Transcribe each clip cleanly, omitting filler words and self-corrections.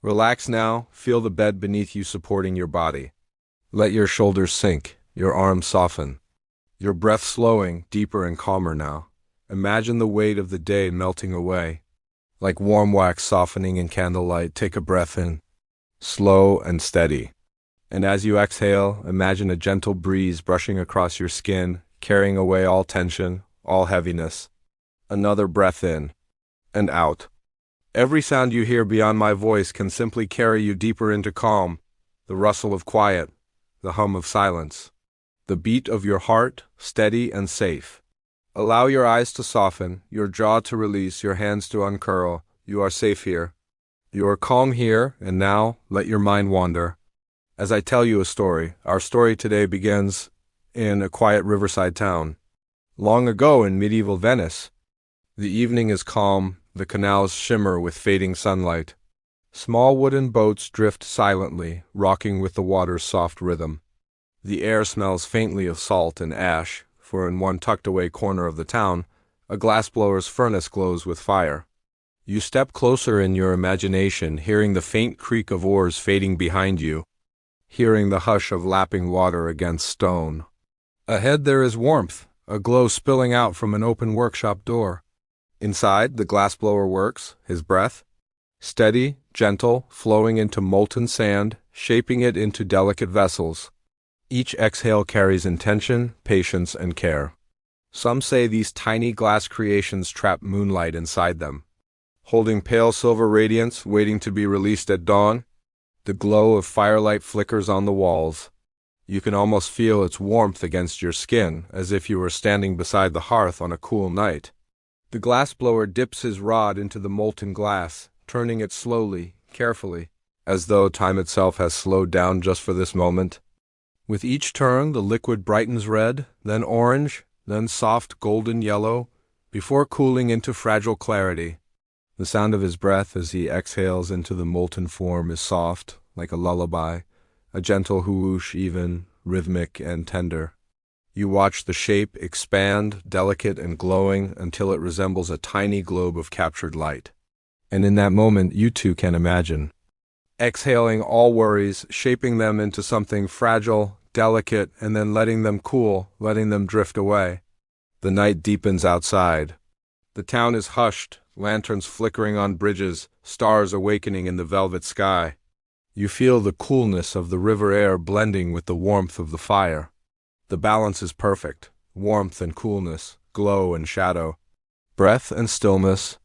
Relax now, feel the bed beneath you supporting your body. Let your shoulders sink, your arms soften. Your breath slowing, deeper and calmer now. Imagine the weight of the day melting away. Like warm wax softening in candlelight, take a breath in, slow and steady. And as you exhale, imagine a gentle breeze brushing across your skin, carrying away all tension, all heaviness. Another breath in and out. Every sound you hear beyond my voice can simply carry you deeper into calm, the rustle of quiet, the hum of silence. The beat of your heart, steady and safe. Allow your eyes to soften, your jaw to release, your hands to uncurl. You are safe here. You are calm here, and now let your mind wander. As I tell you a story, our story today begins in a quiet riverside town. Long ago in medieval Venice, the evening is calm, the canals shimmer with fading sunlight. Small wooden boats drift silently, rocking with the water's soft rhythm. The air smells faintly of salt and ash, for in one tucked-away corner of the town, a glassblower's furnace glows with fire. You step closer in your imagination, hearing the faint creak of oars fading behind you, hearing the hush of lapping water against stone. Ahead there is warmth, a glow spilling out from an open workshop door. Inside, the glassblower works, his breath, steady, gentle, flowing into molten sand, shaping it into delicate vessels. Each exhale carries intention, patience, and care. Some say these tiny glass creations trap moonlight inside them. Holding pale silver radiance, waiting to be released at dawn, the glow of firelight flickers on the walls. You can almost feel its warmth against your skin, as if you were standing beside the hearth on a cool night. The glassblower dips his rod into the molten glass, turning it slowly, carefully, as though time itself has slowed down just for this moment. With each turn, the liquid brightens red, then orange, then soft golden yellow, before cooling into fragile clarity. The sound of his breath as he exhales into the molten form is soft, like a lullaby, a gentle whoosh, even, rhythmic and tender. You watch the shape expand, delicate and glowing, until it resembles a tiny globe of captured light. And in that moment, you too can imagine. Exhaling all worries, shaping them into something fragile, delicate, and then letting them cool, letting them drift away. The night deepens outside. The town is hushed, lanterns flickering on bridges, stars awakening in the velvet sky. You feel the coolness of the river air blending with the warmth of the fire. The balance is perfect, warmth and coolness, glow and shadow, breath and stillness.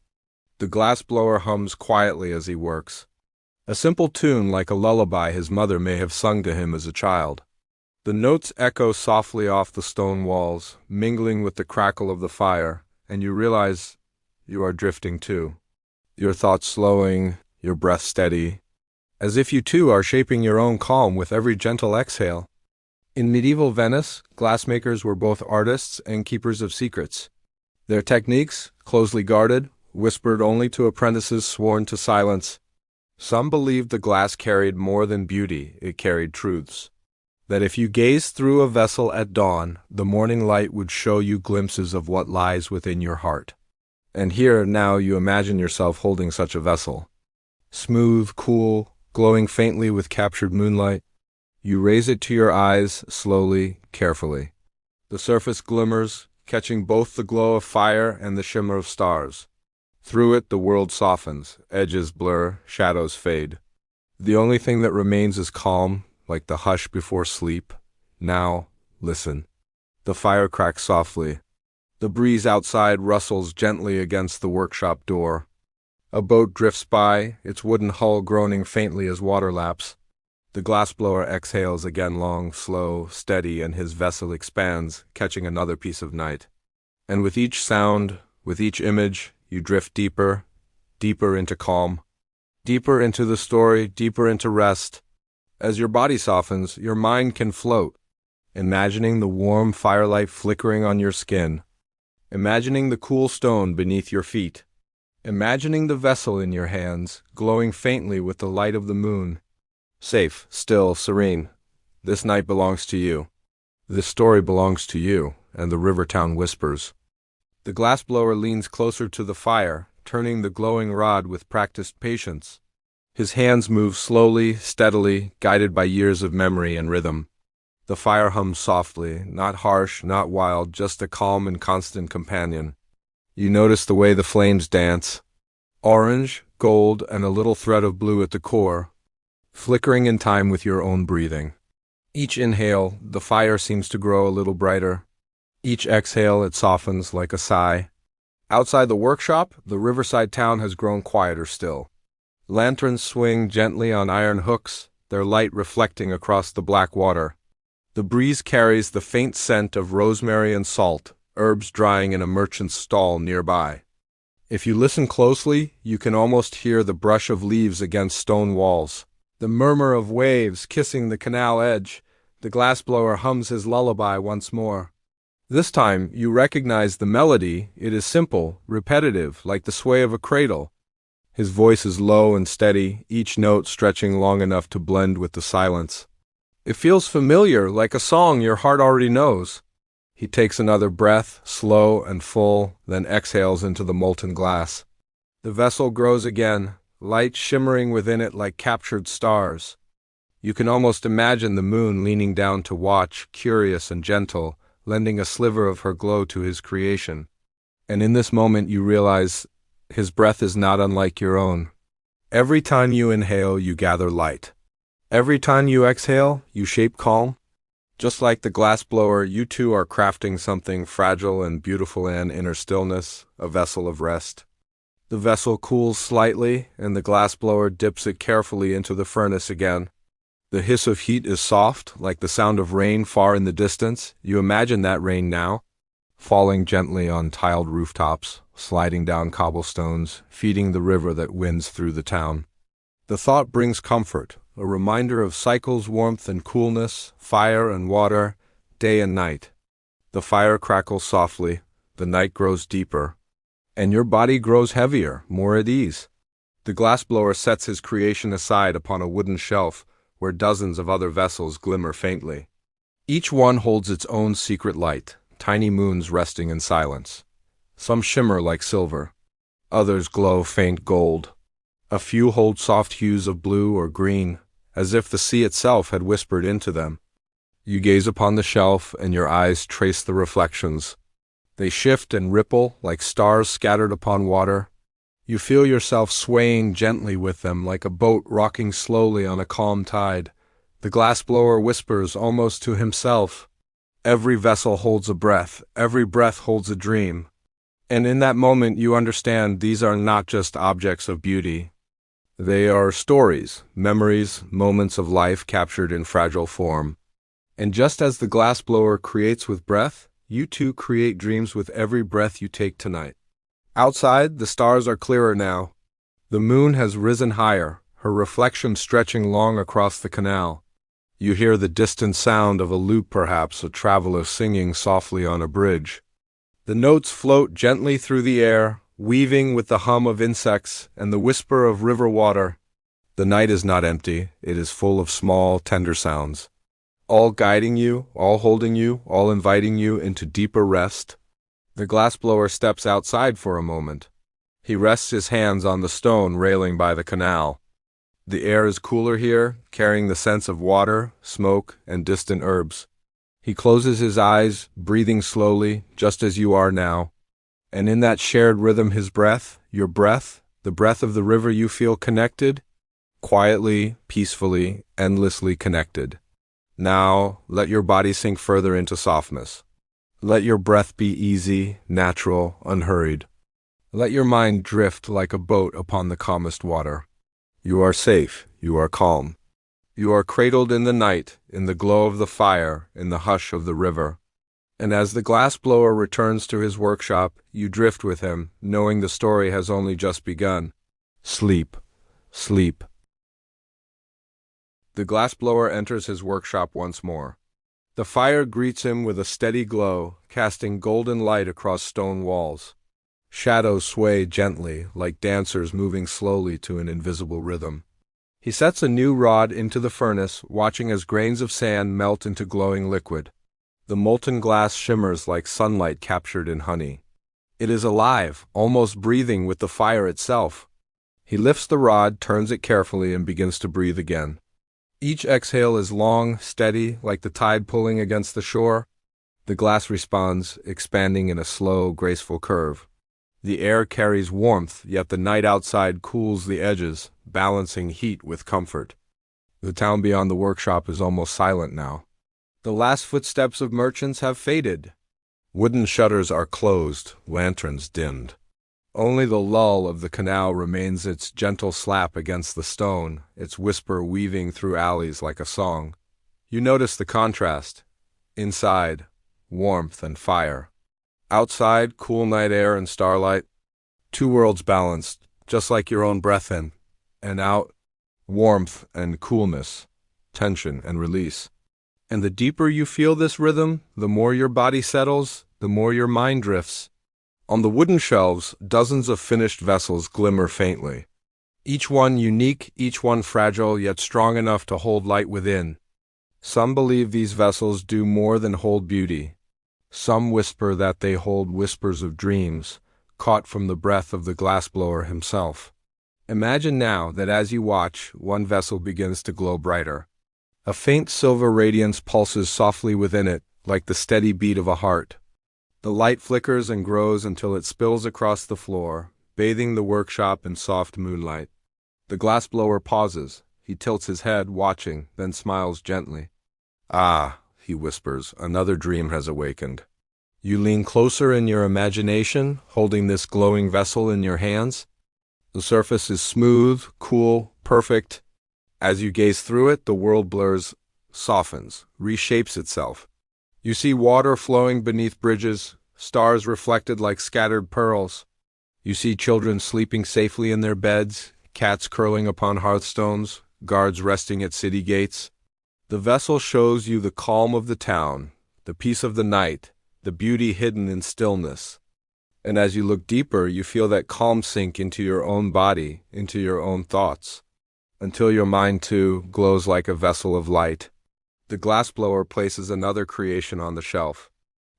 The glassblower hums quietly as he works. A simple tune like a lullaby his mother may have sung to him as a child. The notes echo softly off the stone walls, mingling with the crackle of the fire, and you realize you are drifting too. Your thoughts slowing, your breath steady, as if you too are shaping your own calm with every gentle exhale. In medieval Venice, glassmakers were both artists and keepers of secrets. Their techniques, closely guarded, whispered only to apprentices sworn to silence. Some believed the glass carried more than beauty, it carried truths. That if you gazed through a vessel at dawn, the morning light would show you glimpses of what lies within your heart. And here now you imagine yourself holding such a vessel. Smooth, cool, glowing faintly with captured moonlight. You raise it to your eyes, slowly, carefully. The surface glimmers, catching both the glow of fire and the shimmer of stars. Through it the world softens, edges blur, shadows fade. The only thing that remains is calm, like the hush before sleep. Now, listen. The fire cracks softly. The breeze outside rustles gently against the workshop door. A boat drifts by, its wooden hull groaning faintly as water laps. The glassblower exhales again, long, slow, steady, and his vessel expands, catching another piece of night. And with each sound, with each image, you drift deeper, deeper into calm, deeper into the story, deeper into rest. As your body softens, your mind can float, imagining the warm firelight flickering on your skin, imagining the cool stone beneath your feet, imagining the vessel in your hands, glowing faintly with the light of the moon. Safe, still, serene. This night belongs to you. This story belongs to you, and the river town whispers. The glassblower leans closer to the fire, turning the glowing rod with practiced patience. His hands move slowly, steadily, guided by years of memory and rhythm. The fire hums softly, not harsh, not wild, just a calm and constant companion. You notice the way the flames dance. Orange, gold, and a little thread of blue at the core, flickering in time with your own breathing. Each inhale, the fire seems to grow a little brighter. Each exhale, it softens like a sigh. Outside the workshop, the riverside town has grown quieter still. Lanterns swing gently on iron hooks, their light reflecting across the black water. The breeze carries the faint scent of rosemary and salt, herbs drying in a merchant's stall nearby. If you listen closely, you can almost hear the brush of leaves against stone walls, the murmur of waves kissing the canal edge. The glassblower hums his lullaby once more. This time, you recognize the melody. It is simple, repetitive, like the sway of a cradle. His voice is low and steady, each note stretching long enough to blend with the silence. It feels familiar, like a song your heart already knows. He takes another breath, slow and full, then exhales into the molten glass. The vessel grows again, light shimmering within it like captured stars. You can almost imagine the moon leaning down to watch, curious and gentle, lending a sliver of her glow to his creation. And in this moment you realize his breath is not unlike your own. Every time you inhale, you gather light. Every time you exhale, you shape calm. Just like the glassblower, you too are crafting something fragile and beautiful in inner stillness, a vessel of rest. The vessel cools slightly, and the glassblower dips it carefully into the furnace again. The hiss of heat is soft, like the sound of rain far in the distance. You imagine that rain now, falling gently on tiled rooftops, sliding down cobblestones, feeding the river that winds through the town. The thought brings comfort, a reminder of cycles, warmth and coolness, fire and water, day and night. The fire crackles softly, the night grows deeper, and your body grows heavier, more at ease. The glassblower sets his creation aside upon a wooden shelf, where dozens of other vessels glimmer faintly. Each one holds its own secret light, tiny moons resting in silence. Some shimmer like silver. Others glow faint gold. A few hold soft hues of blue or green, as if the sea itself had whispered into them. You gaze upon the shelf, and your eyes trace the reflections. They shift and ripple like stars scattered upon water. You feel yourself swaying gently with them like a boat rocking slowly on a calm tide. The glassblower whispers almost to himself. Every vessel holds a breath, every breath holds a dream. And in that moment you understand these are not just objects of beauty. They are stories, memories, moments of life captured in fragile form. And just as the glassblower creates with breath, you too create dreams with every breath you take tonight. Outside, the stars are clearer now. The moon has risen higher, her reflection stretching long across the canal. You hear the distant sound of a lute, perhaps a traveler singing softly on a bridge. The notes float gently through the air, weaving with the hum of insects and the whisper of river water. The night is not empty, it is full of small, tender sounds, all guiding you, all holding you, all inviting you into deeper rest. The glassblower steps outside for a moment. He rests his hands on the stone railing by the canal. The air is cooler here, carrying the scents of water, smoke, and distant herbs. He closes his eyes, breathing slowly, just as you are now. And in that shared rhythm, his breath, your breath, the breath of the river, you feel connected, quietly, peacefully, endlessly connected. Now, let your body sink further into softness. Let your breath be easy, natural, unhurried. Let your mind drift like a boat upon the calmest water. You are safe, you are calm. You are cradled in the night, in the glow of the fire, in the hush of the river. And as the glassblower returns to his workshop, you drift with him, knowing the story has only just begun. Sleep, sleep. The glassblower enters his workshop once more. The fire greets him with a steady glow, casting golden light across stone walls. Shadows sway gently, like dancers moving slowly to an invisible rhythm. He sets a new rod into the furnace, watching as grains of sand melt into glowing liquid. The molten glass shimmers like sunlight captured in honey. It is alive, almost breathing with the fire itself. He lifts the rod, turns it carefully, and begins to breathe again. Each exhale is long, steady, like the tide pulling against the shore. The glass responds, expanding in a slow, graceful curve. The air carries warmth, yet the night outside cools the edges, balancing heat with comfort. The town beyond the workshop is almost silent now. The last footsteps of merchants have faded. Wooden shutters are closed, lanterns dimmed. Only the lull of the canal remains, its gentle slap against the stone, its whisper weaving through alleys like a song. You notice the contrast. Inside, warmth and fire. Outside, cool night air and starlight. Two worlds balanced, just like your own breath in and out. Warmth and coolness, tension and release. And the deeper you feel this rhythm, the more your body settles, the more your mind drifts. On the wooden shelves, dozens of finished vessels glimmer faintly. Each one unique, each one fragile, yet strong enough to hold light within. Some believe these vessels do more than hold beauty. Some whisper that they hold whispers of dreams, caught from the breath of the glassblower himself. Imagine now that as you watch, one vessel begins to glow brighter. A faint silver radiance pulses softly within it, like the steady beat of a heart. The light flickers and grows until it spills across the floor, bathing the workshop in soft moonlight. The glassblower pauses. He tilts his head, watching, then smiles gently. "Ah," he whispers, "another dream has awakened." You lean closer in your imagination, holding this glowing vessel in your hands. The surface is smooth, cool, perfect. As you gaze through it, the world blurs, softens, reshapes itself. You see water flowing beneath bridges, stars reflected like scattered pearls. You see children sleeping safely in their beds, cats curling upon hearthstones, guards resting at city gates. The vessel shows you the calm of the town, the peace of the night, the beauty hidden in stillness. And as you look deeper, you feel that calm sink into your own body, into your own thoughts, until your mind, too, glows like a vessel of light. The glassblower places another creation on the shelf.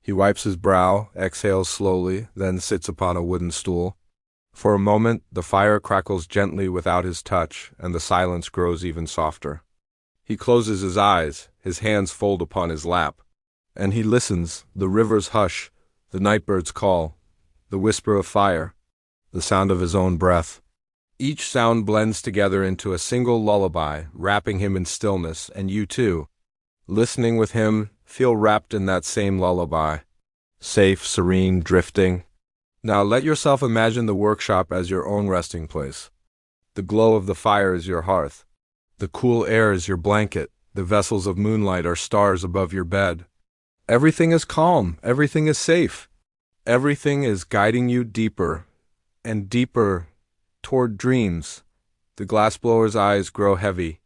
He wipes his brow, exhales slowly, then sits upon a wooden stool. For a moment, the fire crackles gently without his touch, and the silence grows even softer. He closes his eyes, his hands fold upon his lap, and he listens, the river's hush, the nightbird's call, the whisper of fire, the sound of his own breath. Each sound blends together into a single lullaby, wrapping him in stillness, and you too, listening with him, feel wrapped in that same lullaby. Safe, serene, drifting. Now let yourself imagine the workshop as your own resting place. The glow of the fire is your hearth. The cool air is your blanket. The vessels of moonlight are stars above your bed. Everything is calm. Everything is safe. Everything is guiding you deeper and deeper toward dreams. The glassblower's eyes grow heavy.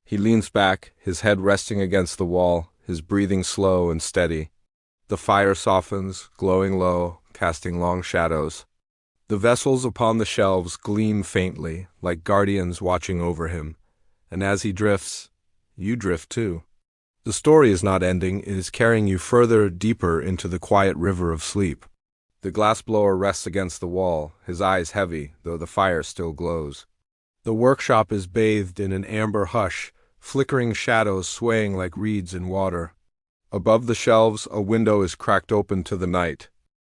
He leans back, his head resting against the wall, his breathing slow and steady. The fire softens, glowing low, casting long shadows. The vessels upon the shelves gleam faintly, like guardians watching over him. And as he drifts, you drift too. The story is not ending, it is carrying you further, deeper into the quiet river of sleep. The glassblower rests against the wall, his eyes heavy, though the fire still glows. The workshop is bathed in an amber hush, flickering shadows swaying like reeds in water. Above the shelves, a window is cracked open to the night.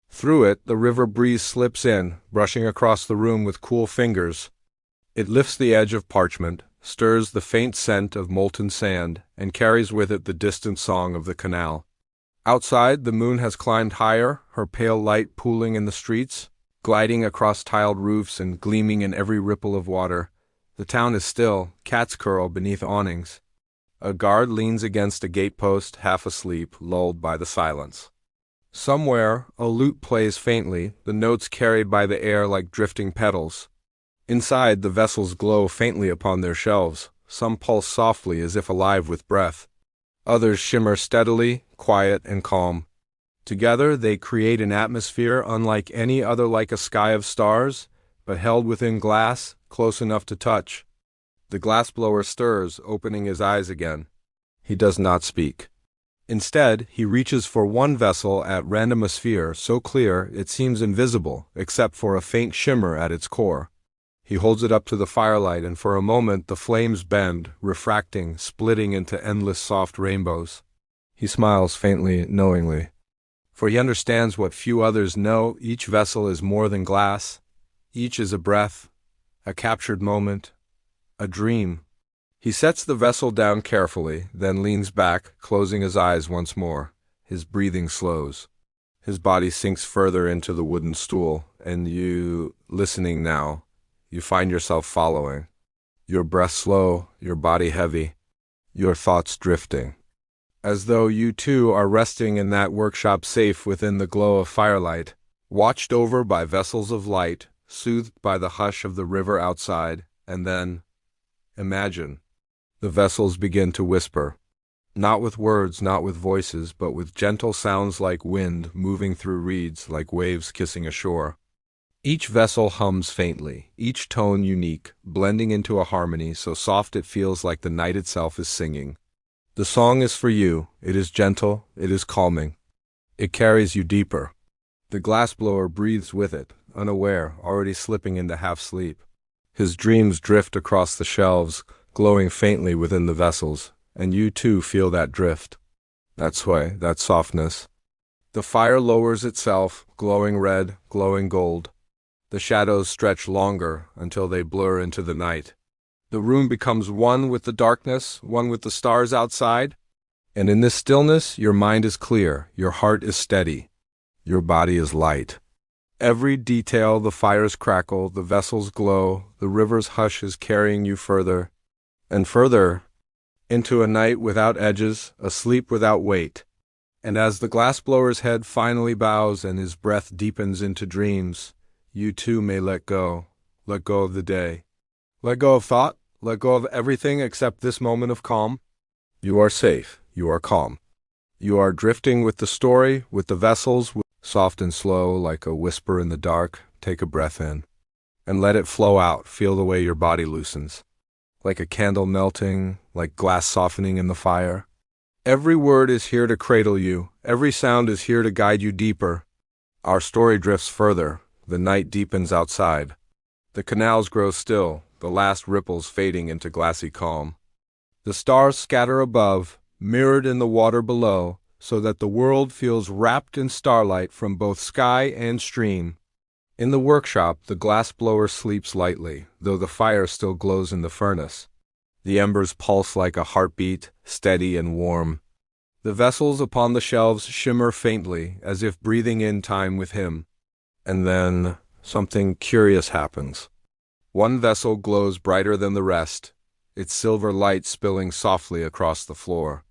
Through it, the river breeze slips in, brushing across the room with cool fingers. It lifts the edge of parchment, stirs the faint scent of molten sand, and carries with it the distant song of the canal. Outside, the moon has climbed higher, her pale light pooling in the streets, gliding across tiled roofs and gleaming in every ripple of water. The town is still, cats curl beneath awnings. A guard leans against a gatepost, half asleep, lulled by the silence. Somewhere, a lute plays faintly, the notes carried by the air like drifting petals. Inside, the vessels glow faintly upon their shelves. Some pulse softly as if alive with breath. Others shimmer steadily, quiet and calm. Together, they create an atmosphere unlike any other, like a sky of stars, but held within glass, close enough to touch. The glassblower stirs, opening his eyes again. He does not speak. Instead, he reaches for one vessel at random, a sphere so clear it seems invisible, except for a faint shimmer at its core. He holds it up to the firelight, and for a moment the flames bend, refracting, splitting into endless soft rainbows. He smiles faintly, knowingly. For he understands what few others know: each vessel is more than glass. Each is a breath, a captured moment, a dream. He sets the vessel down carefully, then leans back, closing his eyes once more. His breathing slows. His body sinks further into the wooden stool, and you, listening now, you find yourself following. Your breath slow, your body heavy, your thoughts drifting. As though you too are resting in that workshop, safe within the glow of firelight, watched over by vessels of light, soothed by the hush of the river outside. And then, imagine, the vessels begin to whisper. Not with words, not with voices, but with gentle sounds like wind moving through reeds, like waves kissing a shore. Each vessel hums faintly, each tone unique, blending into a harmony so soft it feels like the night itself is singing. The song is for you. It is gentle, it is calming. It carries you deeper. The glassblower breathes with it, unaware, already slipping into half-sleep. His dreams drift across the shelves, glowing faintly within the vessels, and you too feel that drift. That sway, that softness. The fire lowers itself, glowing red, glowing gold. The shadows stretch longer until they blur into the night. The room becomes one with the darkness, one with the stars outside. And in this stillness, your mind is clear, your heart is steady, your body is light. Every detail, the fires crackle, the vessels glow, the river's hush is carrying you further and further into a night without edges, a sleep without weight. And as the glassblower's head finally bows and his breath deepens into dreams, you too may let go of the day. Let go of thought, let go of everything except this moment of calm. You are safe, you are calm. You are drifting with the story, with the vessels, soft and slow, like a whisper in the dark. Take a breath in and let it flow out. Feel the way your body loosens, like a candle melting, like glass softening in the fire. Every word is here to cradle you. Every sound is here to guide you deeper. Our story drifts further. The night deepens outside. The canals grow still, the last ripples fading into glassy calm. The stars scatter above, mirrored in the water below, so that the world feels wrapped in starlight from both sky and stream. In the workshop, the glassblower sleeps lightly, though the fire still glows in the furnace. The embers pulse like a heartbeat, steady and warm. The vessels upon the shelves shimmer faintly, as if breathing in time with him. And then something curious happens. One vessel glows brighter than the rest, its silver light spilling softly across the floor.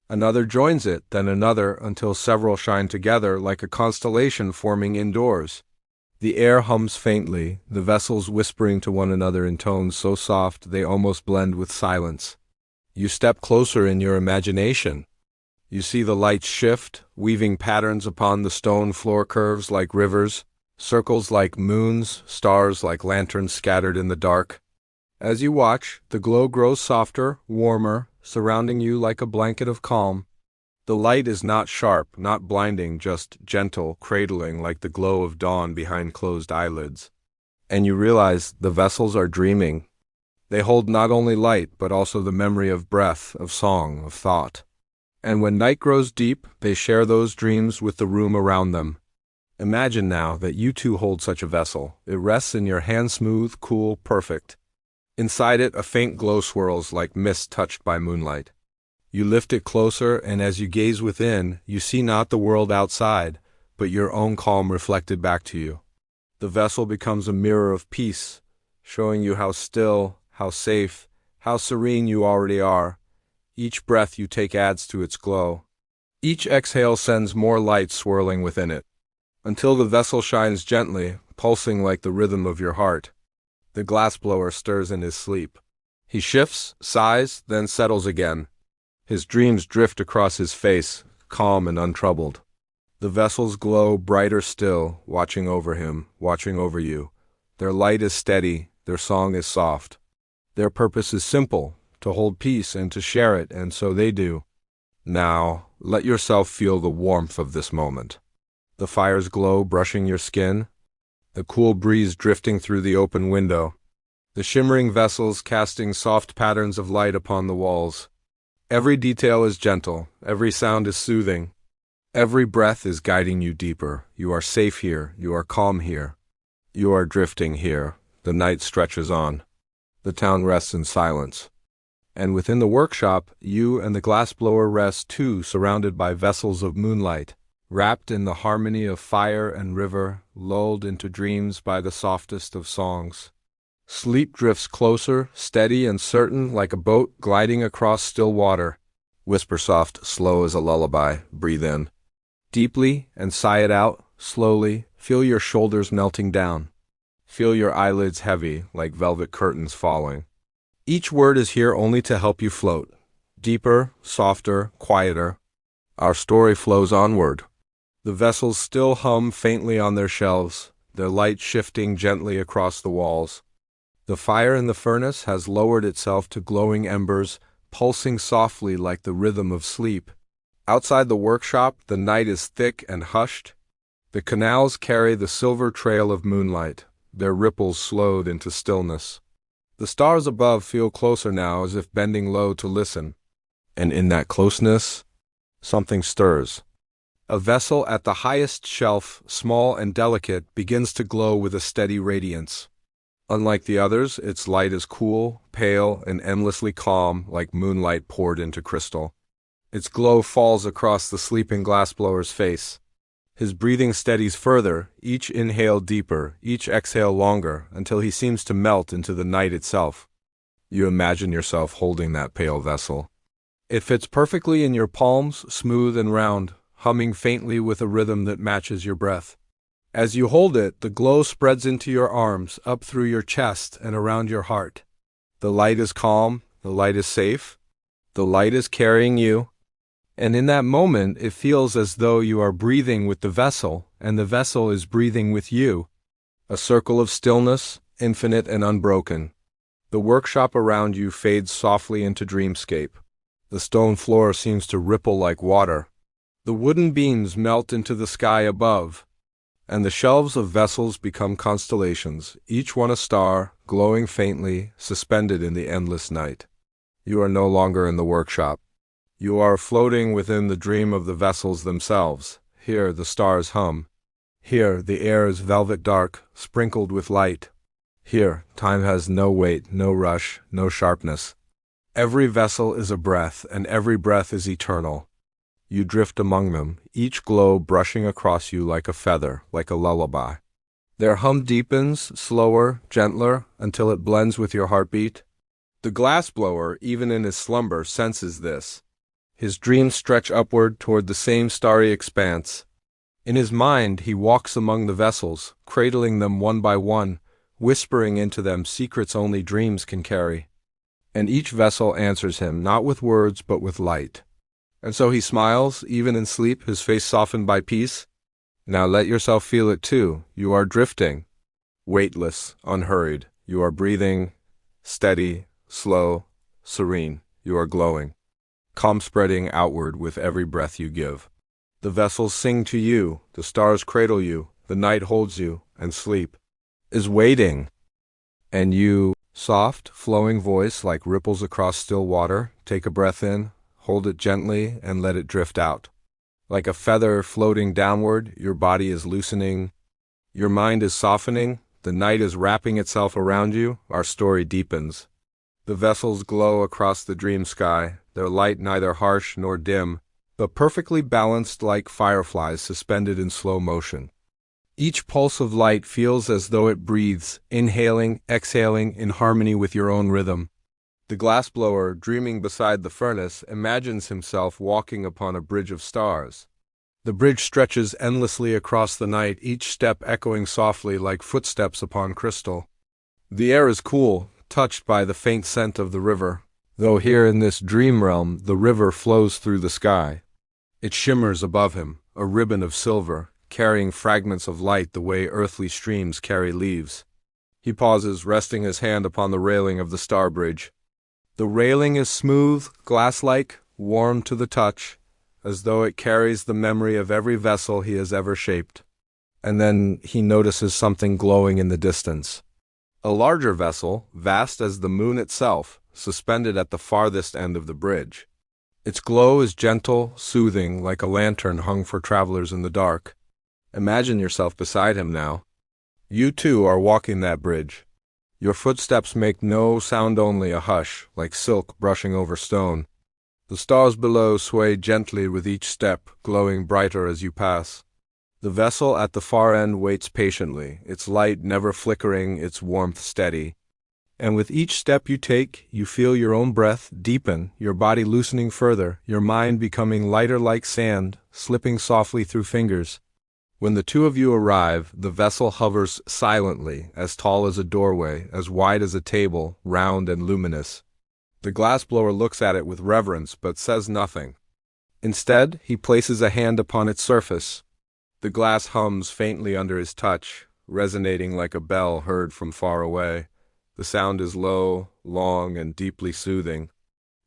Another joins it, then another, until several shine together like a constellation forming indoors. The air hums faintly, the vessels whispering to one another in tones so soft they almost blend with silence. You step closer in your imagination. You see the lights shift, weaving patterns upon the stone floor, curves like rivers, circles like moons, stars like lanterns scattered in the dark. As you watch, the glow grows softer, warmer, surrounding you like a blanket of calm. The light is not sharp, not blinding, just gentle, cradling like the glow of dawn behind closed eyelids. And you realize the vessels are dreaming. They hold not only light, but also the memory of breath, of song, of thought. And when night grows deep, they share those dreams with the room around them. Imagine now that you too hold such a vessel. It rests in your hand, smooth, cool, perfect. Inside it, a faint glow swirls like mist touched by moonlight. You lift it closer, and as you gaze within, you see not the world outside, but your own calm reflected back to you. The vessel becomes a mirror of peace, showing you how still, how safe, how serene you already are. Each breath you take adds to its glow. Each exhale sends more light swirling within it, until the vessel shines gently, pulsing like the rhythm of your heart. The glassblower stirs in his sleep. He shifts, sighs, then settles again. His dreams drift across his face, calm and untroubled. The vessels glow brighter still, watching over him, watching over you. Their light is steady, their song is soft. Their purpose is simple, to hold peace and to share it, and so they do. Now, let yourself feel the warmth of this moment. The fire's glow brushing your skin, the cool breeze drifting through the open window. the shimmering vessels casting soft patterns of light upon the walls. Every detail is gentle, every sound is soothing, every breath is guiding you deeper. You are safe here, you are calm here, you are drifting here. The night stretches on. The town rests in silence. And within the workshop, you and the glassblower rest too, surrounded by vessels of moonlight, wrapped in the harmony of fire and river, lulled into dreams by the softest of songs. Sleep drifts closer, steady and certain, like a boat gliding across still water. Whisper soft, slow as a lullaby. Breathe in deeply and sigh it out, slowly. Feel your shoulders melting down. Feel your eyelids heavy, like velvet curtains falling. Each word is here only to help you float. Deeper, softer, quieter. Our story flows onward. The vessels still hum faintly on their shelves, their light shifting gently across the walls. The fire in the furnace has lowered itself to glowing embers, pulsing softly like the rhythm of sleep. Outside the workshop, the night is thick and hushed. The canals carry the silver trail of moonlight, their ripples slowed into stillness. The stars above feel closer now, as if bending low to listen. And in that closeness, something stirs. A vessel at the highest shelf, small and delicate, begins to glow with a steady radiance. Unlike the others, its light is cool, pale, and endlessly calm, like moonlight poured into crystal. Its glow falls across the sleeping glassblower's face. His breathing steadies further, each inhale deeper, each exhale longer, until he seems to melt into the night itself. You imagine yourself holding that pale vessel. It fits perfectly in your palms, smooth and round, humming faintly with a rhythm that matches your breath. As you hold it, the glow spreads into your arms, up through your chest and around your heart. The light is calm, the light is safe, the light is carrying you. And in that moment, it feels as though you are breathing with the vessel, and the vessel is breathing with you. A circle of stillness, infinite and unbroken. The workshop around you fades softly into dreamscape. The stone floor seems to ripple like water. The wooden beams melt into the sky above, and the shelves of vessels become constellations, each one a star, glowing faintly, suspended in the endless night. You are no longer in the workshop. You are floating within the dream of the vessels themselves. Here the stars hum. Here the air is velvet dark, sprinkled with light. Here time has no weight, no rush, no sharpness. Every vessel is a breath, and every breath is eternal. You drift among them, each glow brushing across you like a feather, like a lullaby. Their hum deepens, slower, gentler, until it blends with your heartbeat. The glassblower, even in his slumber, senses this. His dreams stretch upward toward the same starry expanse. In his mind, he walks among the vessels, cradling them one by one, whispering into them secrets only dreams can carry. And each vessel answers him, not with words, but with light. And so he smiles, even in sleep, his face softened by peace. Now let yourself feel it too. You are drifting. Weightless, unhurried. You are breathing, steady, slow, serene. You are glowing. Calm spreading outward with every breath you give. The vessels sing to you, the stars cradle you, the night holds you, and sleep is waiting. And you, soft, flowing voice like ripples across still water, take a breath in, hold it gently, and let it drift out. Like a feather floating downward, your body is loosening, your mind is softening, the night is wrapping itself around you, our story deepens. The vessels glow across the dream sky, their light neither harsh nor dim, but perfectly balanced like fireflies suspended in slow motion. Each pulse of light feels as though it breathes, inhaling, exhaling in harmony with your own rhythm. The glassblower, dreaming beside the furnace, imagines himself walking upon a bridge of stars. The bridge stretches endlessly across the night, each step echoing softly like footsteps upon crystal. The air is cool, touched by the faint scent of the river, though here in this dream realm the river flows through the sky. It shimmers above him, a ribbon of silver, carrying fragments of light the way earthly streams carry leaves. He pauses, resting his hand upon the railing of the star bridge. The railing is smooth, glass-like, warm to the touch, as though it carries the memory of every vessel he has ever shaped. And then he notices something glowing in the distance. A larger vessel, vast as the moon itself, suspended at the farthest end of the bridge. Its glow is gentle, soothing, like a lantern hung for travelers in the dark. Imagine yourself beside him now. You too are walking that bridge. Your footsteps make no sound, only a hush, like silk brushing over stone. The stars below sway gently with each step, glowing brighter as you pass. The vessel at the far end waits patiently, its light never flickering, its warmth steady. And with each step you take, you feel your own breath deepen, your body loosening further, your mind becoming lighter like sand, slipping softly through fingers. When the two of you arrive, the vessel hovers silently, as tall as a doorway, as wide as a table, round and luminous. The glassblower looks at it with reverence but says nothing. Instead, he places a hand upon its surface. The glass hums faintly under his touch, resonating like a bell heard from far away. The sound is low, long, and deeply soothing.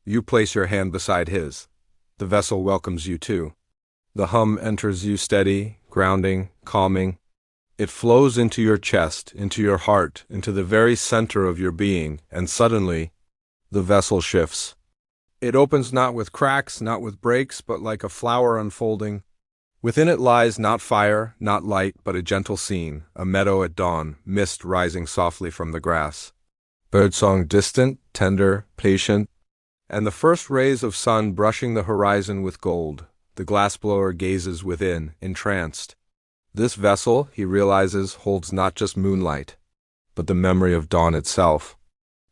You place your hand beside his. The vessel welcomes you too. The hum enters you steady, grounding, calming. It flows into your chest, into your heart, into the very center of your being, and suddenly, the vessel shifts. It opens not with cracks, not with breaks, but like a flower unfolding. Within it lies not fire, not light, but a gentle scene, a meadow at dawn, mist rising softly from the grass. Birdsong distant, tender, patient, and the first rays of sun brushing the horizon with gold. The glassblower gazes within, entranced. This vessel, he realizes, holds not just moonlight, but the memory of dawn itself.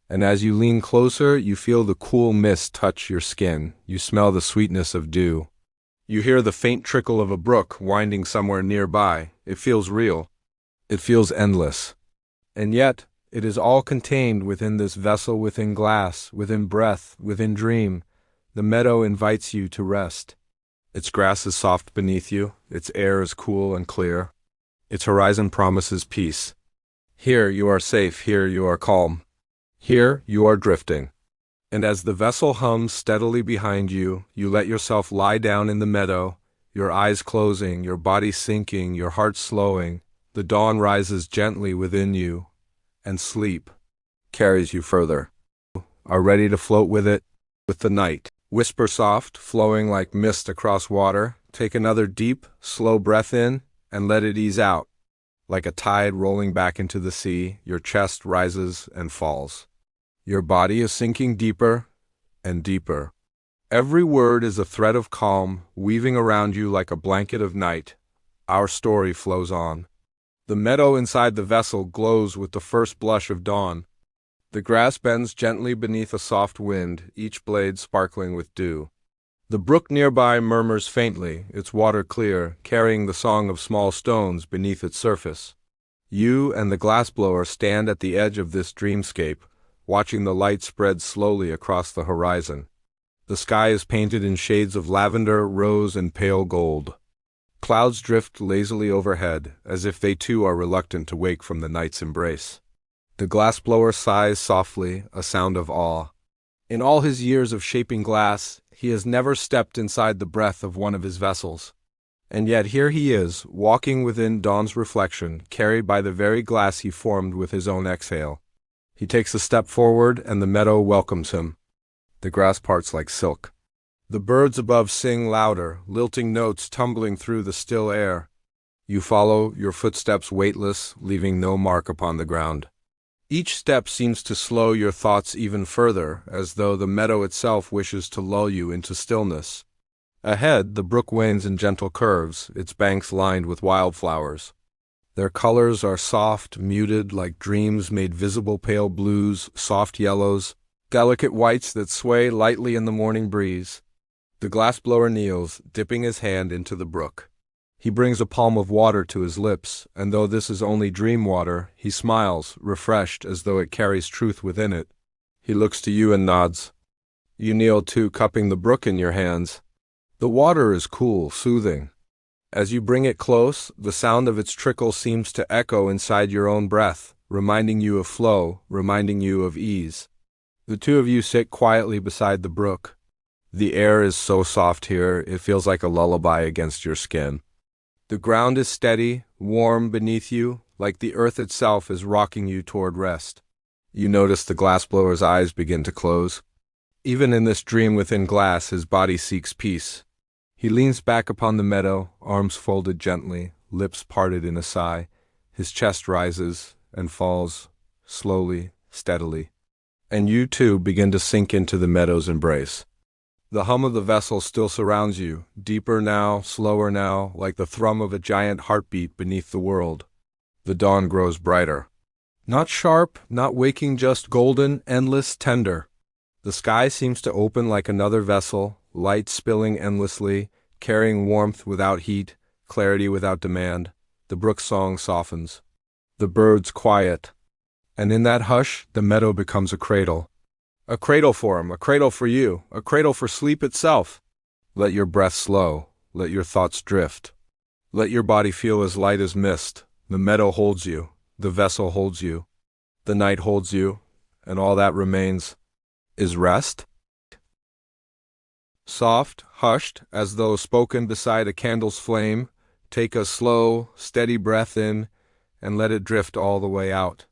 And as you lean closer, you feel the cool mist touch your skin. You smell the sweetness of dew. You hear the faint trickle of a brook winding somewhere nearby. It feels real. It feels endless. And yet, it is all contained within this vessel, within glass, within breath, within dream. The meadow invites you to rest. Its grass is soft beneath you. Its air is cool and clear. Its horizon promises peace. Here you are safe. Here you are calm. Here you are drifting. And as the vessel hums steadily behind you, you let yourself lie down in the meadow, your eyes closing, your body sinking, your heart slowing. The dawn rises gently within you, and sleep carries you further. Are ready to float with it, with the night. Whisper soft, flowing like mist across water. Take another deep, slow breath in, and let it ease out. Like a tide rolling back into the sea, your chest rises and falls. Your body is sinking deeper and deeper. Every word is a thread of calm, weaving around you like a blanket of night. Our story flows on. The meadow inside the vessel glows with the first blush of dawn. The grass bends gently beneath a soft wind, each blade sparkling with dew. The brook nearby murmurs faintly, its water clear, carrying the song of small stones beneath its surface. You and the glassblower stand at the edge of this dreamscape, watching the light spread slowly across the horizon. The sky is painted in shades of lavender, rose, and pale gold. Clouds drift lazily overhead, as if they too are reluctant to wake from the night's embrace. The glassblower sighs softly, a sound of awe. In all his years of shaping glass, he has never stepped inside the breath of one of his vessels. And yet here he is, walking within dawn's reflection, carried by the very glass he formed with his own exhale. He takes a step forward, and the meadow welcomes him. The grass parts like silk. The birds above sing louder, lilting notes tumbling through the still air. You follow, your footsteps weightless, leaving no mark upon the ground. Each step seems to slow your thoughts even further, as though the meadow itself wishes to lull you into stillness. Ahead, the brook winds in gentle curves, its banks lined with wildflowers. Their colors are soft, muted, like dreams made visible, pale blues, soft yellows, delicate whites that sway lightly in the morning breeze. The glassblower kneels, dipping his hand into the brook. He brings a palm of water to his lips, and though this is only dream water, he smiles, refreshed as though it carries truth within it. He looks to you and nods. You kneel too, cupping the brook in your hands. The water is cool, soothing. As you bring it close, the sound of its trickle seems to echo inside your own breath, reminding you of flow, reminding you of ease. The two of you sit quietly beside the brook. The air is so soft here, it feels like a lullaby against your skin. The ground is steady, warm beneath you, like the earth itself is rocking you toward rest. You notice the glassblower's eyes begin to close. Even in this dream within glass, his body seeks peace. He leans back upon the meadow, arms folded gently, lips parted in a sigh. His chest rises and falls, slowly, steadily. And you too begin to sink into the meadow's embrace. The hum of the vessel still surrounds you, deeper now, slower now, like the thrum of a giant heartbeat beneath the world. The dawn grows brighter. Not sharp, not waking, just golden, endless, tender. The sky seems to open like another vessel, light spilling endlessly, carrying warmth without heat, clarity without demand. The brook's song softens. The birds quiet. And in that hush, the meadow becomes a cradle. A cradle for him, a cradle for you, a cradle for sleep itself. Let your breath slow, let your thoughts drift. Let your body feel as light as mist. The meadow holds you, the vessel holds you, the night holds you, and all that remains is rest. Soft, hushed, as though spoken beside a candle's flame, take a slow, steady breath in and let it drift all the way out.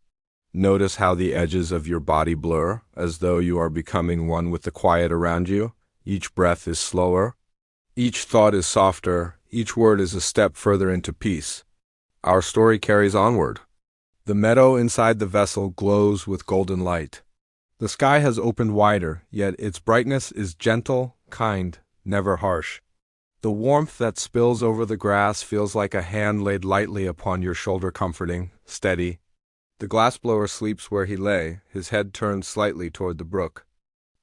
Notice how the edges of your body blur, as though you are becoming one with the quiet around you. Each breath is slower. Each thought is softer. Each word is a step further into peace. Our story carries onward. The meadow inside the vessel glows with golden light. The sky has opened wider, yet its brightness is gentle, kind, never harsh. The warmth that spills over the grass feels like a hand laid lightly upon your shoulder, comforting, steady. The glassblower sleeps where he lay, his head turned slightly toward the brook.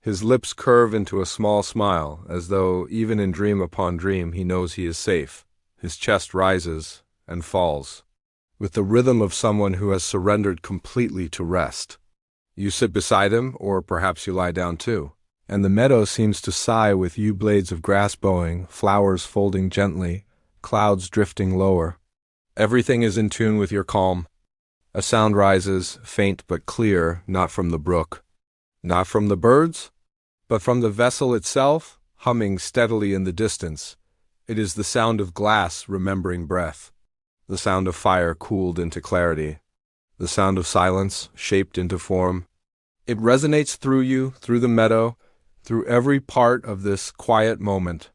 His lips curve into a small smile, as though, even in dream upon dream, he knows he is safe. His chest rises and falls, with the rhythm of someone who has surrendered completely to rest. You sit beside him, or perhaps you lie down too, and the meadow seems to sigh with you, blades of grass bowing, flowers folding gently, clouds drifting lower. Everything is in tune with your calm. A sound rises, faint but clear, not from the brook, not from the birds, but from the vessel itself, humming steadily in the distance. It is the sound of glass remembering breath, the sound of fire cooled into clarity, the sound of silence shaped into form. It resonates through you, through the meadow, through every part of this quiet moment.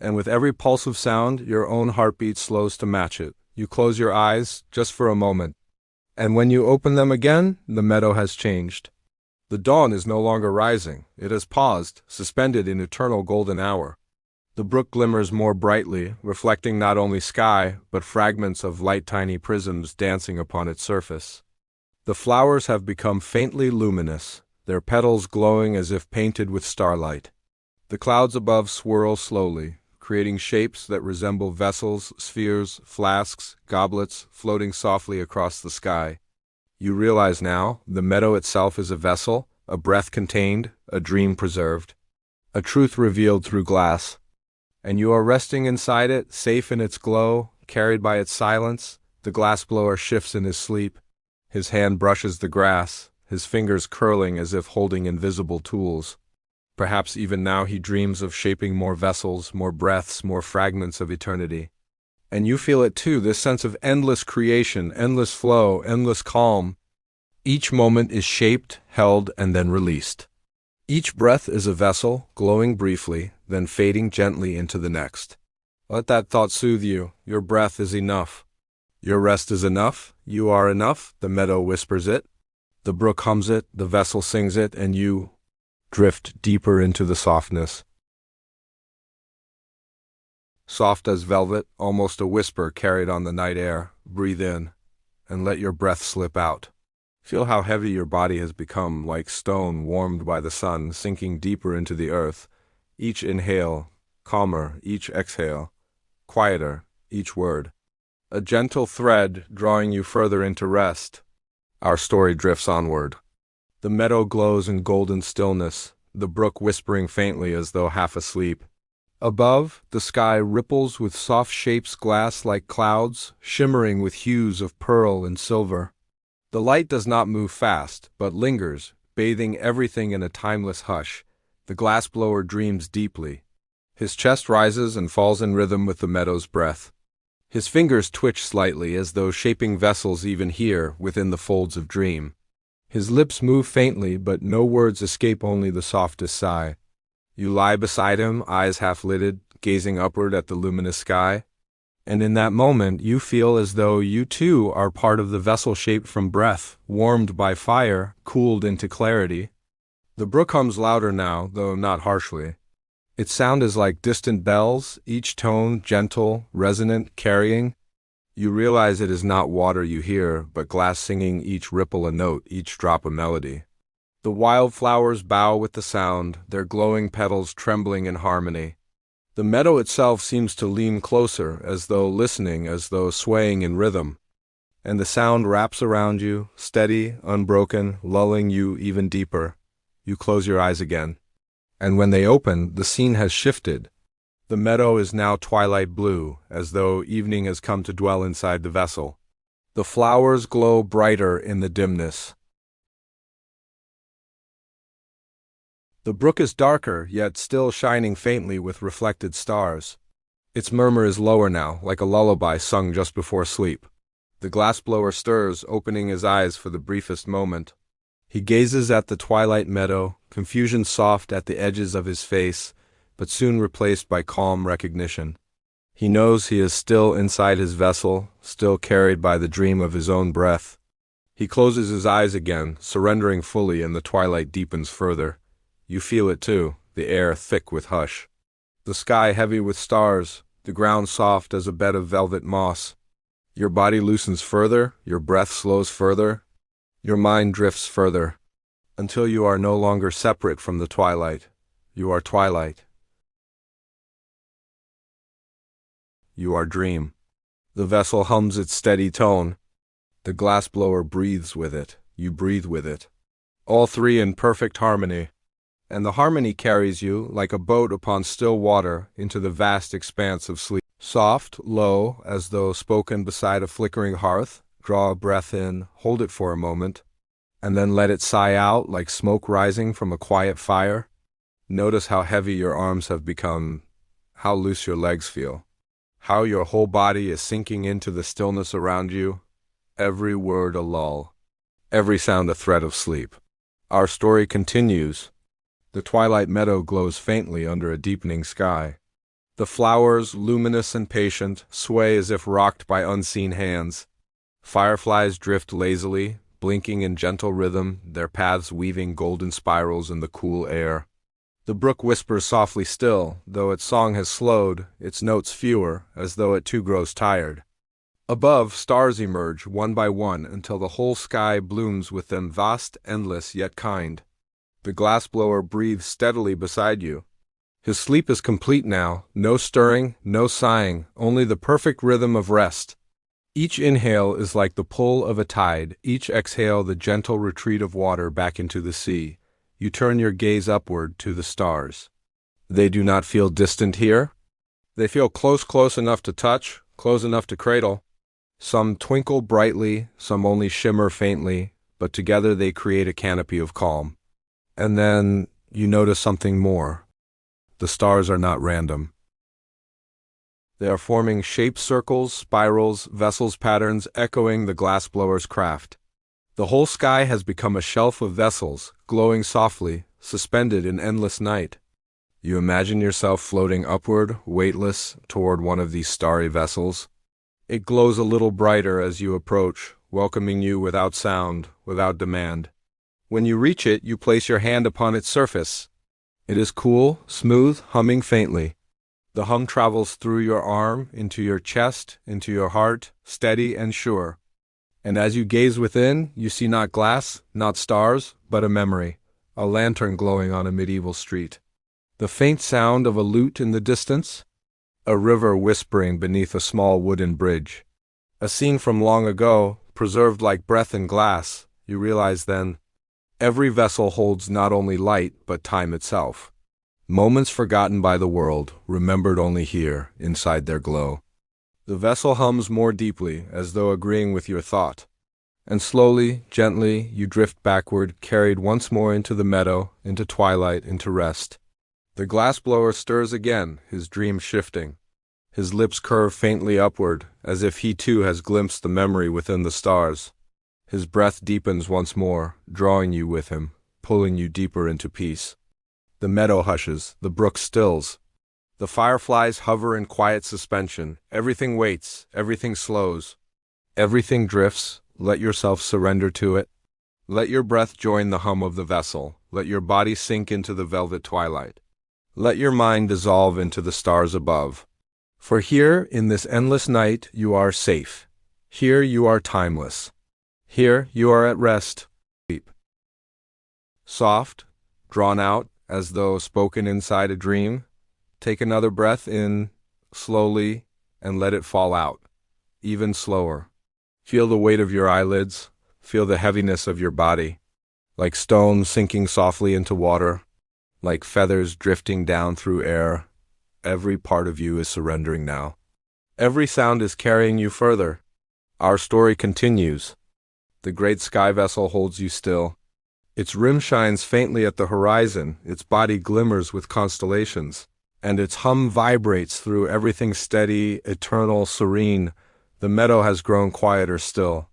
And with every pulse of sound, your own heartbeat slows to match it. You close your eyes, just for a moment. And when you open them again, the meadow has changed. The dawn is no longer rising. It has paused, suspended in eternal golden hour. The brook glimmers more brightly, reflecting not only sky, but fragments of light tiny prisms dancing upon its surface. The flowers have become faintly luminous, their petals glowing as if painted with starlight. The clouds above swirl slowly, creating shapes that resemble vessels, spheres, flasks, goblets, floating softly across the sky. You realize now, the meadow itself is a vessel, a breath contained, a dream preserved, a truth revealed through glass. And you are resting inside it, safe in its glow, carried by its silence. The glassblower shifts in his sleep. His hand brushes the grass, his fingers curling as if holding invisible tools. Perhaps even now he dreams of shaping more vessels, more breaths, more fragments of eternity. And you feel it too, this sense of endless creation, endless flow, endless calm. Each moment is shaped, held, and then released. Each breath is a vessel, glowing briefly, then fading gently into the next. Let that thought soothe you. Your breath is enough. Your rest is enough. You are enough. The meadow whispers it. The brook hums it. The vessel sings it. And you drift deeper into the softness. Soft as velvet, almost a whisper carried on the night air. Breathe in, and let your breath slip out. Feel how heavy your body has become, like stone warmed by the sun, sinking deeper into the earth. Each inhale, calmer, each exhale, quieter, each word. A gentle thread drawing you further into rest. Our story drifts onward. The meadow glows in golden stillness, the brook whispering faintly as though half asleep. Above, the sky ripples with soft shapes, glass like clouds, shimmering with hues of pearl and silver. The light does not move fast, but lingers, bathing everything in a timeless hush. The glassblower dreams deeply. His chest rises and falls in rhythm with the meadow's breath. His fingers twitch slightly as though shaping vessels even here within the folds of dream. His lips move faintly, but no words escape, only the softest sigh. You lie beside him, eyes half-lidded, gazing upward at the luminous sky. And in that moment, you feel as though you too are part of the vessel shaped from breath, warmed by fire, cooled into clarity. The brook hums louder now, though not harshly. Its sound is like distant bells, each tone gentle, resonant, carrying. You realize it is not water you hear, but glass singing, each ripple a note, each drop a melody. The wildflowers bow with the sound, their glowing petals trembling in harmony. The meadow itself seems to lean closer, as though listening, as though swaying in rhythm. And the sound wraps around you, steady, unbroken, lulling you even deeper. You close your eyes again. And when they open, the scene has shifted. The meadow is now twilight blue, as though evening has come to dwell inside the vessel. The flowers glow brighter in the dimness. The brook is darker, yet still shining faintly with reflected stars. Its murmur is lower now, like a lullaby sung just before sleep. The glassblower stirs, opening his eyes for the briefest moment. He gazes at the twilight meadow, confusion soft at the edges of his face, but soon replaced by calm recognition. He knows he is still inside his vessel, still carried by the dream of his own breath. He closes his eyes again, surrendering fully, and the twilight deepens further. You feel it too, the air thick with hush. The sky heavy with stars, the ground soft as a bed of velvet moss. Your body loosens further, your breath slows further, your mind drifts further, until you are no longer separate from the twilight. You are twilight. You are dream. The vessel hums its steady tone. The glassblower breathes with it. You breathe with it. All three in perfect harmony. And the harmony carries you, like a boat upon still water, into the vast expanse of sleep. Soft, low, as though spoken beside a flickering hearth, draw a breath in, hold it for a moment, and then let it sigh out like smoke rising from a quiet fire. Notice how heavy your arms have become, how loose your legs feel, how your whole body is sinking into the stillness around you, every word a lull, every sound a threat of sleep. Our story continues. The twilight meadow glows faintly under a deepening sky. The flowers, luminous and patient, sway as if rocked by unseen hands. Fireflies drift lazily, blinking in gentle rhythm, their paths weaving golden spirals in the cool air. The brook whispers softly still, though its song has slowed, its notes fewer, as though it too grows tired. Above, stars emerge, one by one, until the whole sky blooms with them, vast, endless, yet kind. The glassblower breathes steadily beside you. His sleep is complete now, no stirring, no sighing, only the perfect rhythm of rest. Each inhale is like the pull of a tide, each exhale the gentle retreat of water back into the sea. You turn your gaze upward to the stars. They do not feel distant here. They feel close enough to touch, close enough to cradle. Some twinkle brightly, some only shimmer faintly, but together they create a canopy of calm. And then you notice something more. The stars are not random. They are forming shaped circles, spirals, vessels patterns echoing the glassblower's craft. The whole sky has become a shelf of vessels, glowing softly, suspended in endless night. You imagine yourself floating upward, weightless, toward one of these starry vessels. It glows a little brighter as you approach, welcoming you without sound, without demand. When you reach it, you place your hand upon its surface. It is cool, smooth, humming faintly. The hum travels through your arm, into your chest, into your heart, steady and sure. And as you gaze within, you see not glass, not stars, but a memory, a lantern glowing on a medieval street. The faint sound of a lute in the distance, a river whispering beneath a small wooden bridge. A scene from long ago, preserved like breath in glass. You realize then, every vessel holds not only light, but time itself. Moments forgotten by the world, remembered only here, inside their glow. The vessel hums more deeply, as though agreeing with your thought. And slowly, gently, you drift backward, carried once more into the meadow, into twilight, into rest. The glassblower stirs again, his dream shifting. His lips curve faintly upward, as if he too has glimpsed the memory within the stars. His breath deepens once more, drawing you with him, pulling you deeper into peace. The meadow hushes, the brook stills. The fireflies hover in quiet suspension. Everything waits, everything slows. Everything drifts. Let yourself surrender to it. Let your breath join the hum of the vessel. Let your body sink into the velvet twilight. Let your mind dissolve into the stars above. For here, in this endless night, you are safe. Here you are timeless. Here you are at rest. Sleep. Soft, drawn out, as though spoken inside a dream. Take another breath in, slowly, and let it fall out, even slower. Feel the weight of your eyelids. Feel the heaviness of your body, like stones sinking softly into water, like feathers drifting down through air. Every part of you is surrendering now. Every sound is carrying you further. Our story continues. The great sky vessel holds you still. Its rim shines faintly at the horizon, its body glimmers with constellations, and its hum vibrates through everything steady, eternal, serene. The meadow has grown quieter still.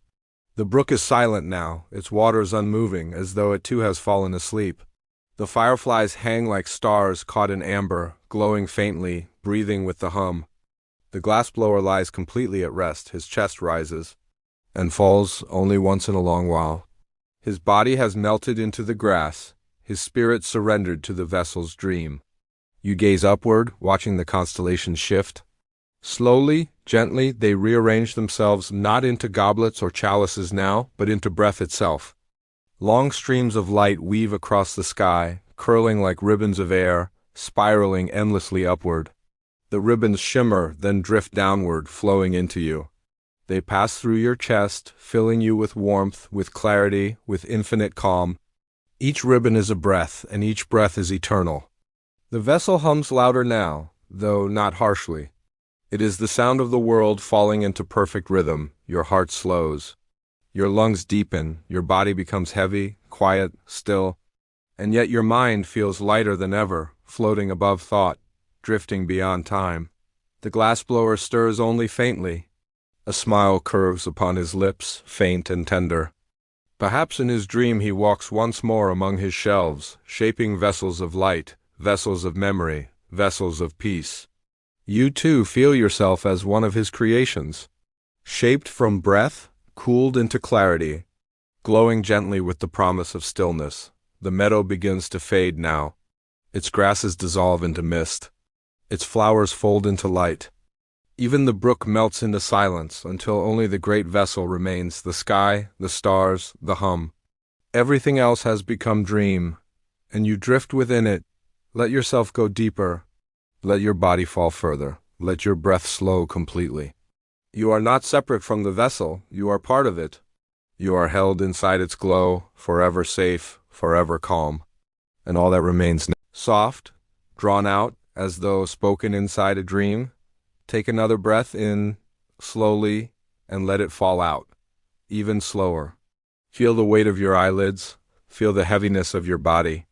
The brook is silent now, its waters unmoving, as though it too has fallen asleep. The fireflies hang like stars caught in amber, glowing faintly, breathing with the hum. The glassblower lies completely at rest. His chest rises and falls only once in a long while. His body has melted into the grass, his spirit surrendered to the vessel's dream. You gaze upward, watching the constellations shift. Slowly, gently, they rearrange themselves not into goblets or chalices now, but into breath itself. Long streams of light weave across the sky, curling like ribbons of air, spiraling endlessly upward. The ribbons shimmer, then drift downward, flowing into you. They pass through your chest, filling you with warmth, with clarity, with infinite calm. Each ribbon is a breath, and each breath is eternal. The vessel hums louder now, though not harshly. It is the sound of the world falling into perfect rhythm. Your heart slows. Your lungs deepen, your body becomes heavy, quiet, still, and yet your mind feels lighter than ever, floating above thought, drifting beyond time. The glassblower stirs only faintly. A smile curves upon his lips, faint and tender. Perhaps in his dream he walks once more among his shelves, shaping vessels of light, vessels of memory, vessels of peace. You too feel yourself as one of his creations, shaped from breath, cooled into clarity, glowing gently with the promise of stillness. The meadow begins to fade now. Its grasses dissolve into mist. Its flowers fold into light. Even the brook melts into silence until only the great vessel remains, the sky, the stars, the hum. Everything else has become dream, and you drift within it. Let yourself go deeper. Let your body fall further. Let your breath slow completely. You are not separate from the vessel, you are part of it. You are held inside its glow, forever safe, forever calm. And all that remains now. Soft, drawn out, as though spoken inside a dream. Take another breath in, slowly, and let it fall out, even slower. Feel the weight of your eyelids. Feel the heaviness of your body,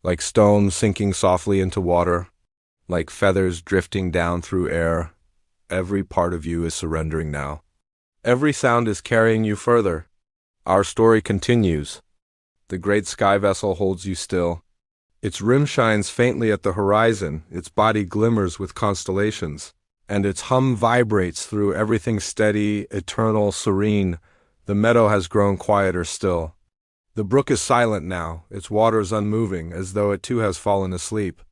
like stones sinking softly into water, like feathers drifting down through air. Every part of you is surrendering now. Every sound is carrying you further. Our story continues. The great sky vessel holds you still. Its rim shines faintly at the horizon, its body glimmers with constellations, and its hum vibrates through everything steady, eternal, serene. The meadow has grown quieter still. The brook is silent now, its waters unmoving, as though it too has fallen asleep.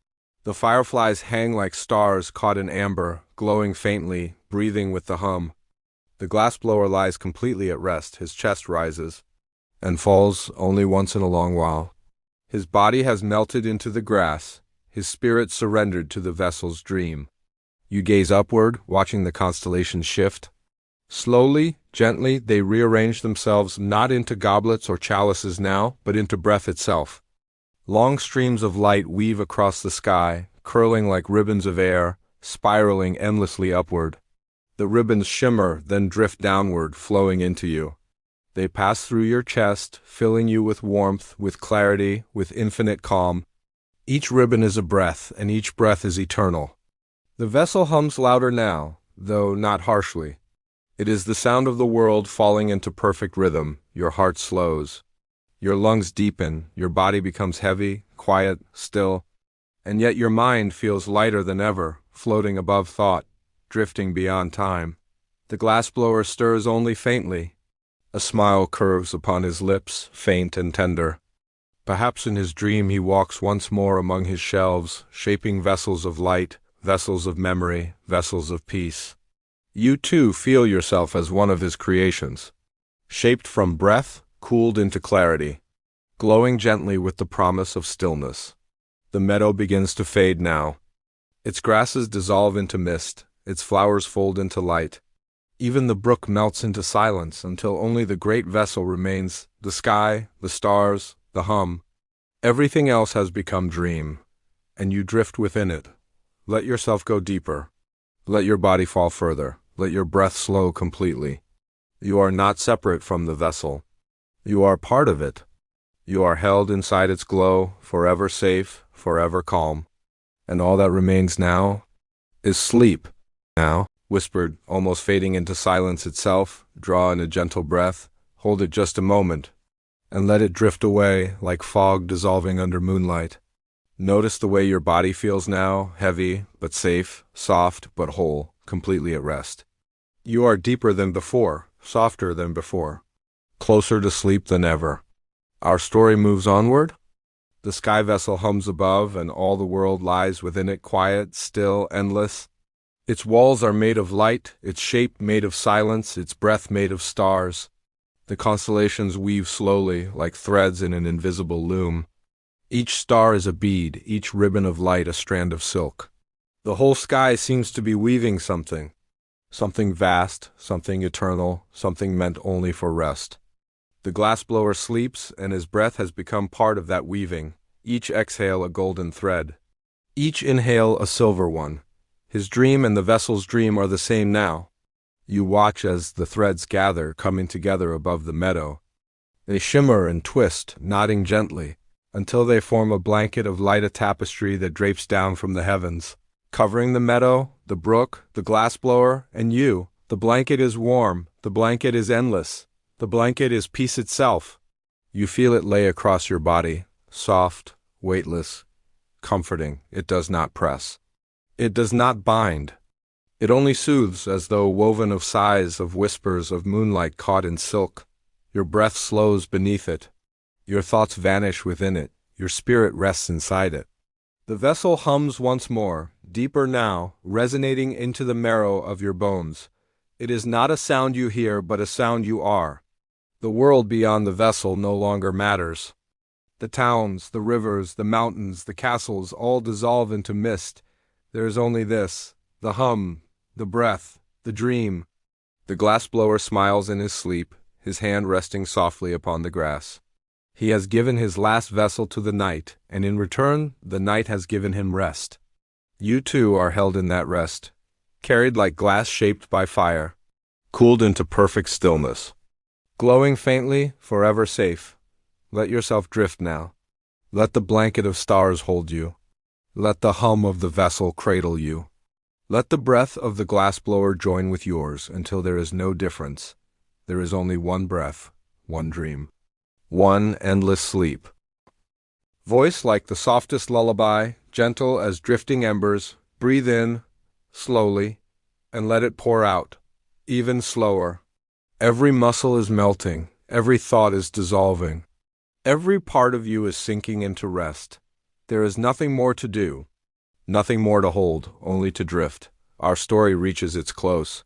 The fireflies hang like stars caught in amber, glowing faintly, breathing with the hum. The glassblower lies completely at rest. His chest rises and falls only once in a long while. His body has melted into the grass, his spirit surrendered to the vessel's dream. You gaze upward, watching the constellations shift. Slowly, gently, they rearrange themselves not into goblets or chalices now, but into breath itself. Long streams of light weave across the sky, curling like ribbons of air, spiraling endlessly upward. The ribbons shimmer, then drift downward, flowing into you. They pass through your chest, filling you with warmth, with clarity, with infinite calm. Each ribbon is a breath, and each breath is eternal. The vessel hums louder now, though not harshly. It is the sound of the world falling into perfect rhythm. Your heart slows. Your lungs deepen. Your body becomes heavy, quiet, still. And yet your mind feels lighter than ever, floating above thought, drifting beyond time. The glassblower stirs only faintly. A smile curves upon his lips, faint and tender. Perhaps in his dream he walks once more among his shelves, shaping vessels of light, vessels of memory, vessels of peace. You too feel yourself as one of his creations, shaped from breath, cooled into clarity, glowing gently with the promise of stillness. The meadow begins to fade now. Its grasses dissolve into mist, its flowers fold into light. Even the brook melts into silence until only the great vessel remains, the sky, the stars, the hum. Everything else has become dream, and you drift within it. Let yourself go deeper. Let your body fall further. Let your breath slow completely. You are not separate from the vessel. You are part of it. You are held inside its glow, forever safe, forever calm. And all that remains now is sleep. Now, whispered, almost fading into silence itself, draw in a gentle breath, hold it just a moment, and let it drift away like fog dissolving under moonlight. Notice the way your body feels now, heavy but safe, soft but whole, completely at rest. You are deeper than before, softer than before, closer to sleep than ever. Our story moves onward. The sky vessel hums above, and all the world lies within it, quiet, still, endless. Its walls are made of light, its shape made of silence, its breath made of stars. The constellations weave slowly, like threads in an invisible loom. Each star is a bead, each ribbon of light a strand of silk. The whole sky seems to be weaving something. Something vast, something eternal, something meant only for rest. The glassblower sleeps, and his breath has become part of that weaving, each exhale a golden thread, each inhale a silver one. His dream and the vessel's dream are the same now. You watch as the threads gather, coming together above the meadow. They shimmer and twist, nodding gently, until they form a blanket of light, a tapestry that drapes down from the heavens, covering the meadow, the brook, the glassblower, and you. The blanket is warm, the blanket is endless. The blanket is peace itself. You feel it lay across your body, soft, weightless, comforting. It does not press. It does not bind. It only soothes, as though woven of sighs, of whispers, of moonlight caught in silk. Your breath slows beneath it. Your thoughts vanish within it. Your spirit rests inside it. The vessel hums once more, deeper now, resonating into the marrow of your bones. It is not a sound you hear, but a sound you are. The world beyond the vessel no longer matters. The towns, the rivers, the mountains, the castles all dissolve into mist. There is only this, the hum, the breath, the dream. The glassblower smiles in his sleep, his hand resting softly upon the grass. He has given his last vessel to the night, and in return, the night has given him rest. You too are held in that rest, carried like glass shaped by fire, cooled into perfect stillness. Glowing faintly, forever safe. Let yourself drift now. Let the blanket of stars hold you. Let the hum of the vessel cradle you. Let the breath of the glassblower join with yours until there is no difference. There is only one breath, one dream, one endless sleep. Voice like the softest lullaby, gentle as drifting embers, breathe in, slowly, and let it pour out, even slower. Every muscle is melting, every thought is dissolving. Every part of you is sinking into rest. There is nothing more to do, nothing more to hold, only to drift. Our story reaches its close.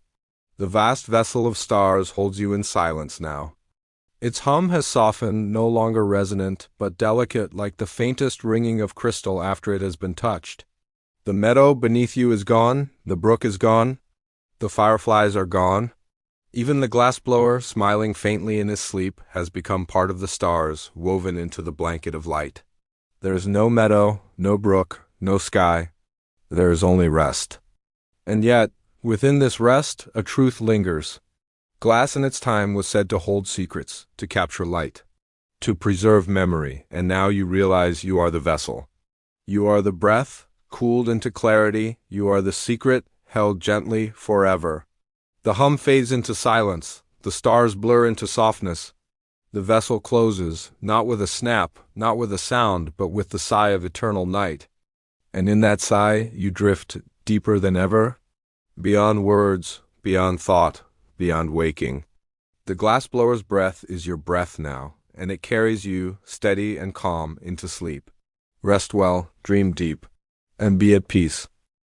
The vast vessel of stars holds you in silence now. Its hum has softened, no longer resonant, but delicate like the faintest ringing of crystal after it has been touched. The meadow beneath you is gone, the brook is gone, the fireflies are gone. Even the glassblower, smiling faintly in his sleep, has become part of the stars, woven into the blanket of light. There is no meadow, no brook, no sky. There is only rest. And yet, within this rest, a truth lingers. Glass in its time was said to hold secrets, to capture light, to preserve memory, and now you realize you are the vessel. You are the breath, Cooled into clarity, you are the secret, held gently forever. The hum fades into silence, the stars blur into softness. The vessel closes, not with a snap, not with a sound, but with the sigh of eternal night. And in that sigh, you drift deeper than ever, beyond words, beyond thought, beyond waking. The glassblower's breath is your breath now, and it carries you, steady and calm, into sleep. Rest well, dream deep, and be at peace.